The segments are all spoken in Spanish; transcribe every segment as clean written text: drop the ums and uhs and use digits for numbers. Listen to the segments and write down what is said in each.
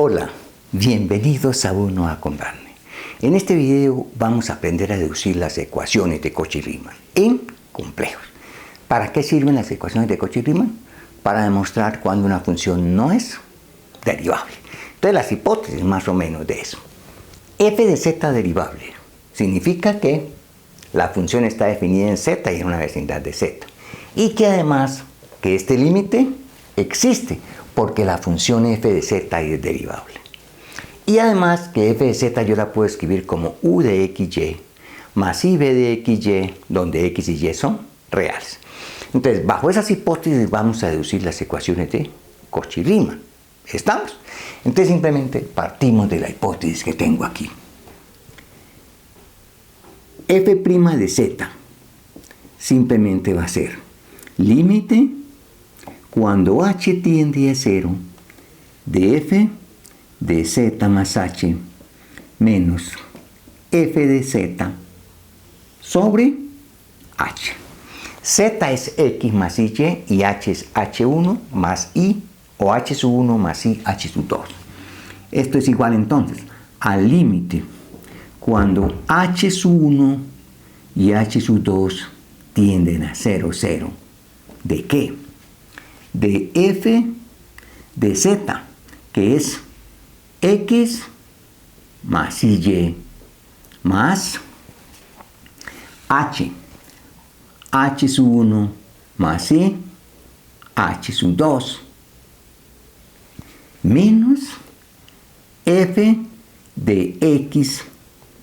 Hola, bienvenidos a Uno a Condarne. En este video vamos a aprender a deducir las ecuaciones de Cauchy-Riemann en complejos. ¿Para qué sirven las ecuaciones de Cauchy-Riemann? Para demostrar cuando una función no es derivable. Entonces las hipótesis más o menos de eso. F de z derivable significa que la función está definida en z y en una vecindad de z. Y que además que este límite existe porque la función f de z es derivable. Y además que f de z yo la puedo escribir como u de xy más ib de xy, donde x y y son reales. Entonces, bajo esas hipótesis vamos a deducir las ecuaciones de Cauchy-Riemann. ¿Estamos? Entonces simplemente partimos de la hipótesis que tengo aquí. F' de z simplemente va a ser límite cuando h tiende a 0 de f de z más h menos f de z sobre h. Z es x más y y h es h1 más i o h sub 1 más i h sub 2. Esto es igual entonces al límite cuando h sub 1 y h sub 2 tienden a 0, 0. ¿De qué? De f de z, que es x más y más h sub 1 más i, h sub 2, menos f de x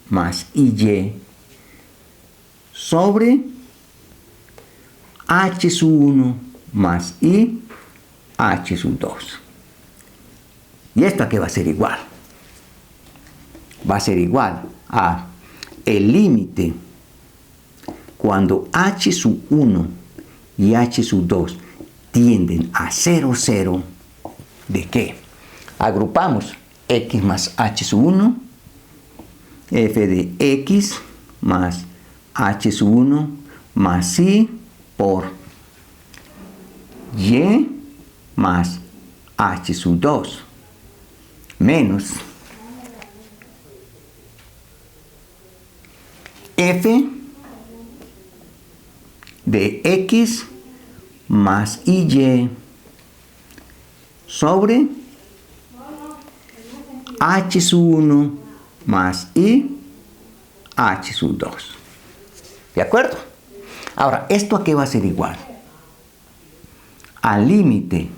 más y sobre h sub 1 más i, h sub 2. ¿Y esto a qué va a ser igual? Va a ser igual a el límite cuando h sub 1 y h sub 2 tienden a 0, 0. ¿De qué? Agrupamos x más h sub 1, f de x más h sub 1 más i por y más h sub 2 menos f de x más y sobre h sub 1 más i, h sub 2. ¿De acuerdo? Ahora, ¿esto a qué va a ser igual? Al límite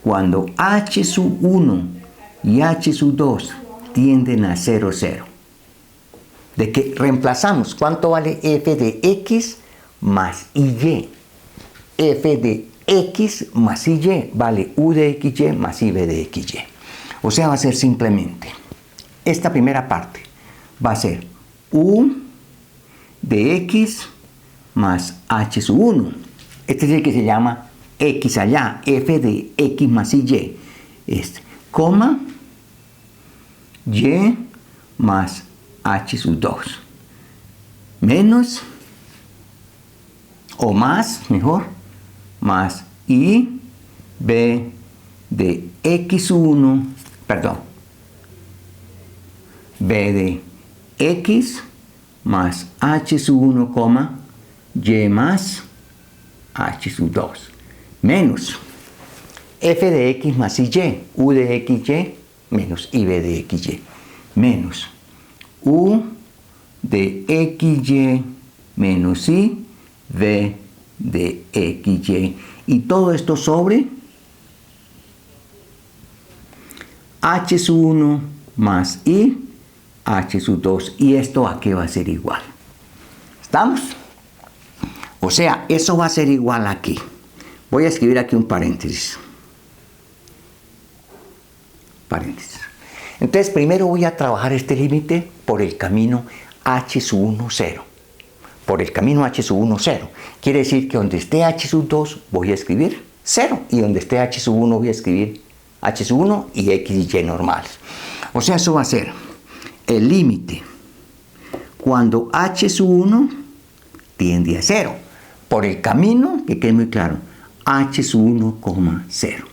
cuando h sub 1 y h sub 2 tienden a 0, 0. De que reemplazamos cuánto vale f de x más y. F de x más y vale u de xy más ib de xy. O sea, va a ser simplemente, esta primera parte va a ser u de x más h sub 1. Este es el que se llama x allá, f de x más y. Coma y más h sub 2. Menos, o más, mejor, más i b de x sub 1, perdón, b de x más h sub 1, coma, y más h sub 2, menos f de x más y, u de xy menos ib de xy, menos u de xy menos i v de xy. Y todo esto sobre h sub 1 más i, h sub 2. ¿Y esto a qué va a ser igual? ¿Estamos? O sea, eso va a ser igual aquí. Voy a escribir aquí un paréntesis. Paréntesis. Entonces, primero voy a trabajar este límite por el camino h sub 1, 0. Por el camino h sub 1, 0. Quiere decir que donde esté h sub 2 voy a escribir 0. Y donde esté h sub 1 voy a escribir h sub 1 y x y y normales. O sea, eso va a ser el límite cuando h sub 1 tiende a 0. Por el camino, que quede muy claro, h sub 1, 0.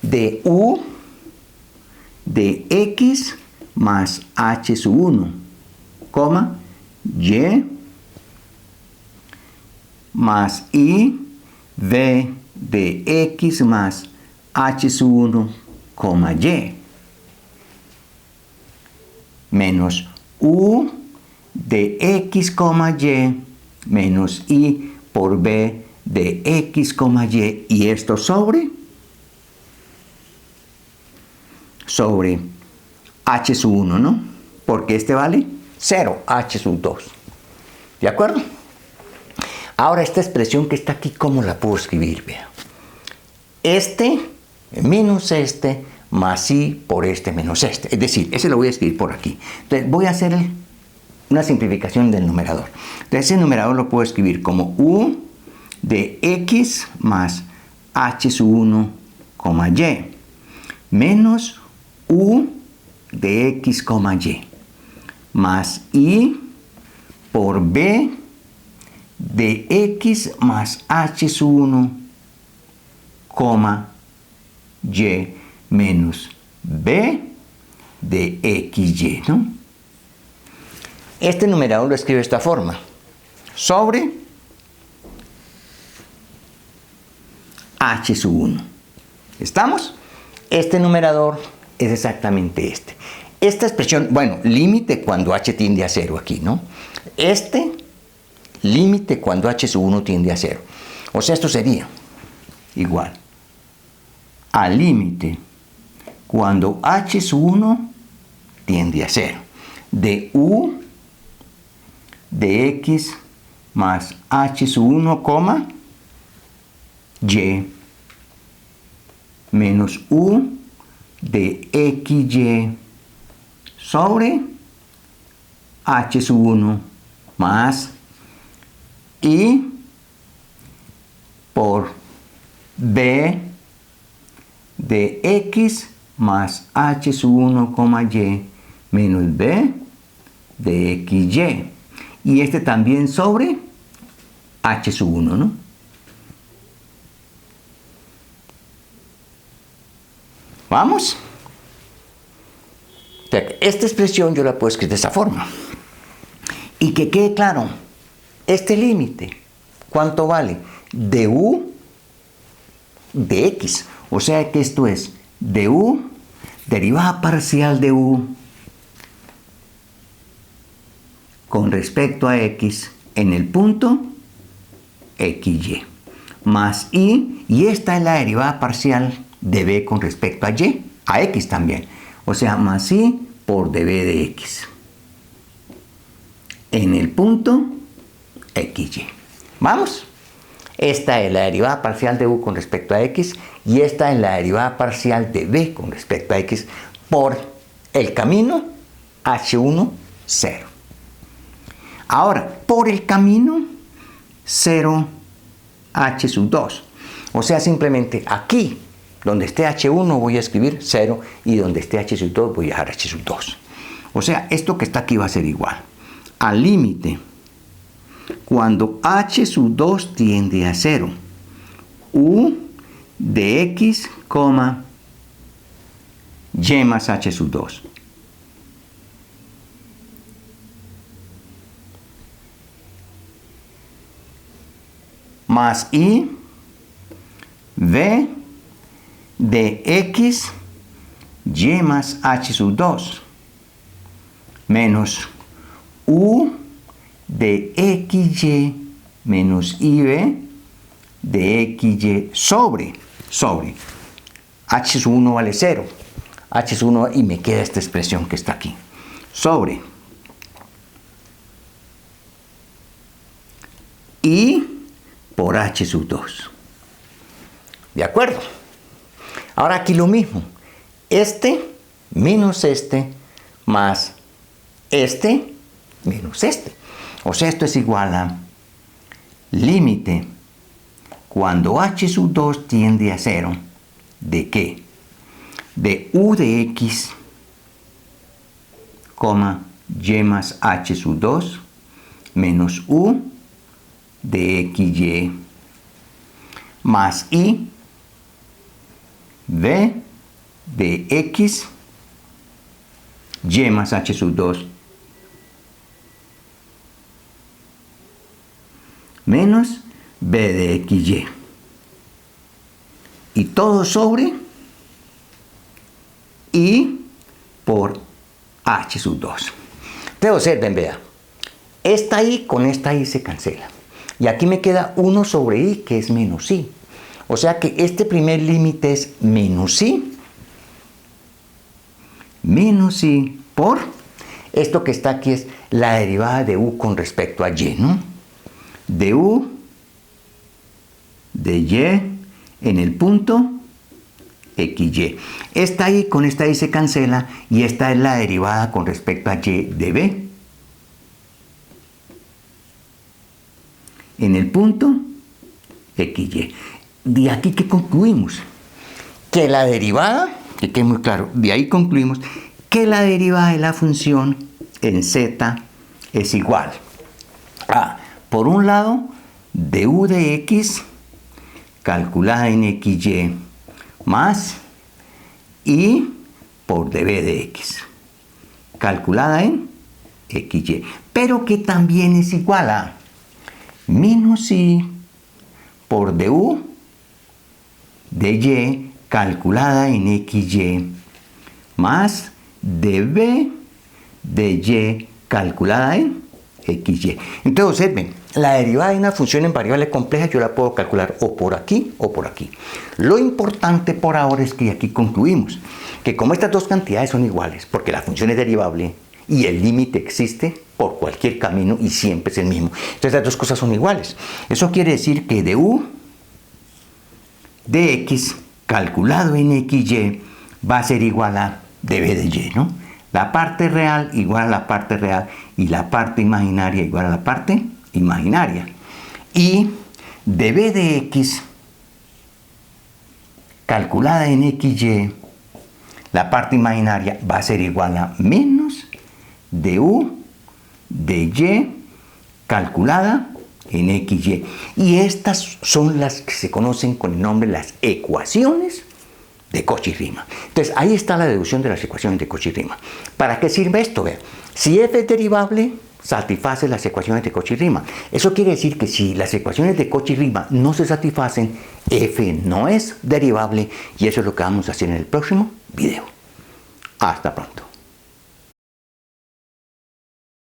De u de x más h sub 1, coma, y más i v de x más h sub 1, coma, y menos u de x, y menos i por b de x, y, y esto sobre h sub 1, ¿no? Porque este vale 0, h sub 2. ¿De acuerdo? Ahora esta expresión que está aquí, ¿cómo la puedo escribir? Vea. Este menos este más i por este menos este. Es decir, ese lo voy a escribir por aquí. Entonces voy a hacer una simplificación del numerador. Entonces ese numerador lo puedo escribir como u de x más h sub 1, y menos u de x, y más i por b de x más h sub 1, y menos b de xy, ¿no? Este numerador lo escribo de esta forma. Sobre h sub 1. ¿Estamos? Este numerador es exactamente este. Esta expresión, bueno, límite cuando h tiende a 0 aquí, ¿no? Este límite cuando h sub 1 tiende a 0. O sea, esto sería igual al límite cuando h sub 1 tiende a 0 de u de x más h sub 1, y menos u de xy sobre h sub 1 más i por b de x más h sub 1, y menos b de xy. Y este también sobre h sub 1, ¿no? ¿Vamos? Esta expresión yo la puedo escribir de esa forma. Y que quede claro, este límite, ¿cuánto vale? De u de x. O sea que esto es du, derivada parcial de u con respecto a x en el punto xy, más i, y esta es la derivada parcial de b con respecto a y, a x también. O sea, más i por db de x en el punto xy. ¿Vamos? Esta es la derivada parcial de u con respecto a x y esta es la derivada parcial de b con respecto a x por el camino h1, 0. Ahora, por el camino 0, h sub 2. O sea, simplemente aquí, donde esté h1 voy a escribir 0 y donde esté h sub 2 voy a dejar h sub 2. O sea, esto que está aquí va a ser igual al límite cuando h sub 2 tiende a 0, u de x, y más h sub 2. Más i, v de x, y más h sub 2, menos u de xy menos iv de xy sobre h sub 1 vale 0, h sub 1 y me queda esta expresión que está aquí, sobre i por h sub 2. ¿De acuerdo? Ahora aquí lo mismo, este menos este más este menos este. O sea, esto es igual a límite cuando h sub 2 tiende a 0, ¿de qué? De u de x, y más h sub 2 menos u de xy más i v de x y más h sub 2 menos b de xy. Y todo sobre y por h sub 2. Entonces observen, vea, esta i con esta i se cancela. Y aquí me queda 1 sobre i, que es menos i. O sea que este primer límite es menos i por esto que está aquí es la derivada de u con respecto a y, ¿no? De u de y en el punto xy. Esta i con esta i se cancela y esta es la derivada con respecto a y de b en el punto xy. De aquí que concluimos que la derivada, que quede muy claro, de ahí concluimos que la derivada de la función en z es igual a, por un lado, de u de x calculada en xy más y por db de x calculada en xy, pero que también es igual a menos i por du de y calculada en xy más db de y calculada en xy. Entonces observen, la derivada de una función en variable compleja yo la puedo calcular o por aquí o por aquí. Lo importante por ahora es que aquí concluimos que como estas dos cantidades son iguales, porque la función es derivable y el límite existe por cualquier camino y siempre es el mismo, entonces las dos cosas son iguales. Eso quiere decir que du de x calculado en xy va a ser igual a db de y, ¿no? La parte real igual a la parte real y la parte imaginaria igual a la parte imaginaria. Y db de x calculada en xy, la parte imaginaria va a ser igual a menos du de y calculada en xy. Y estas son las que se conocen con el nombre de las ecuaciones de Cauchy-Riemann. Entonces, ahí está la deducción de las ecuaciones de Cauchy-Riemann. ¿Para qué sirve esto? Vean, si f es derivable, satisface las ecuaciones de Cauchy-Riemann. Eso quiere decir que si las ecuaciones de Cauchy-Riemann no se satisfacen, f no es derivable, y eso es lo que vamos a hacer en el próximo video. Hasta pronto.